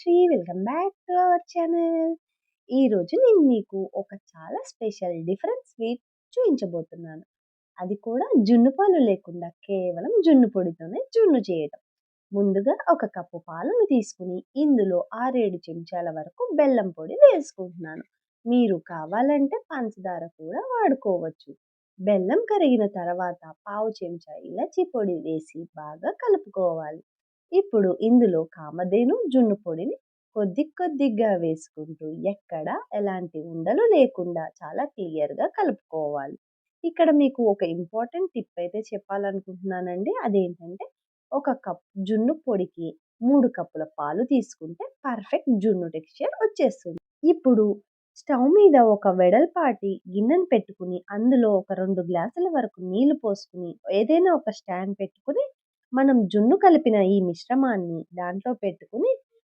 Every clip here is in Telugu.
Shri welcome back to our channel. ఈరోజు నేను మీకు ఒక చాలా స్పెషల్ డిఫరెంట్ స్వీట్ చూపించబోతున్నాను. అది కూడా జున్ను పాలు లేకుండా కేవలం జున్ను పొడితోనే జున్ను చేయటం. ముందుగా ఒక కప్పు పాలను తీసుకుని ఇందులో 6-7 చెంచాల వరకు బెల్లం పొడి వేసుకుంటున్నాను. మీరు కావాలంటే పంచదార కూడా వాడుకోవచ్చు. బెల్లం కరిగిన తర్వాత పావు చెంచా ఇలాచి పొడి వేసి బాగా కలుపుకోవాలి. ఇప్పుడు ఇందులో కామధేను జున్ను పొడిని కొద్దిగా వేసుకుంటూ ఎక్కడ ఎలాంటి ఉండలు లేకుండా చాలా క్లియర్గా కలుపుకోవాలి. ఇక్కడ మీకు ఒక ఇంపార్టెంట్ టిప్ అయితే చెప్పాలనుకుంటున్నానండి. అదేంటంటే ఒక కప్ జున్ను పొడికి 3 కప్పుల పాలు తీసుకుంటే పర్ఫెక్ట్ జున్ను టెక్స్చర్ వచ్చేస్తుంది. ఇప్పుడు స్టవ్ మీద ఒక వెడల్పాటి గిన్నెను పెట్టుకుని అందులో ఒక 2 గ్లాసుల వరకు నీళ్లు పోసుకుని ఏదైనా ఒక స్టాండ్ పెట్టుకుని మనం జున్ను కలిపిన ఈ మిశ్రమాన్ని దాంట్లో పెట్టుకుని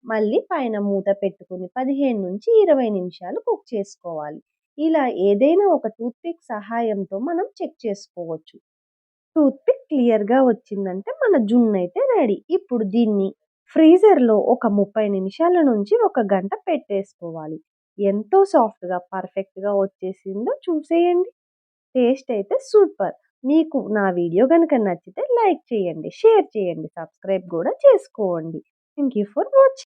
మళ్ళీ పైన మూత పెట్టుకుని 15-20 నిమిషాలు కుక్ చేసుకోవాలి. ఇలా ఏదైనా ఒక టూత్పిక్ సహాయంతో మనం చెక్ చేసుకోవచ్చు. టూత్పిక్ క్లియర్గా వచ్చిందంటే మన జున్ను అయితే రెడీ. ఇప్పుడు దీన్ని ఫ్రీజర్లో ఒక 30 నిమిషాల నుంచి 1 గంట పెట్టేసుకోవాలి. ఎంతో సాఫ్ట్గా పర్ఫెక్ట్గా వచ్చేసిందో చూసేయండి. టేస్ట్ అయితే సూపర్. మీకు నా వీడియో కనుక నచ్చితే లైక్ చేయండి, షేర్ చేయండి, సబ్స్క్రైబ్ కూడా చేసుకోండి. Thank you for watching.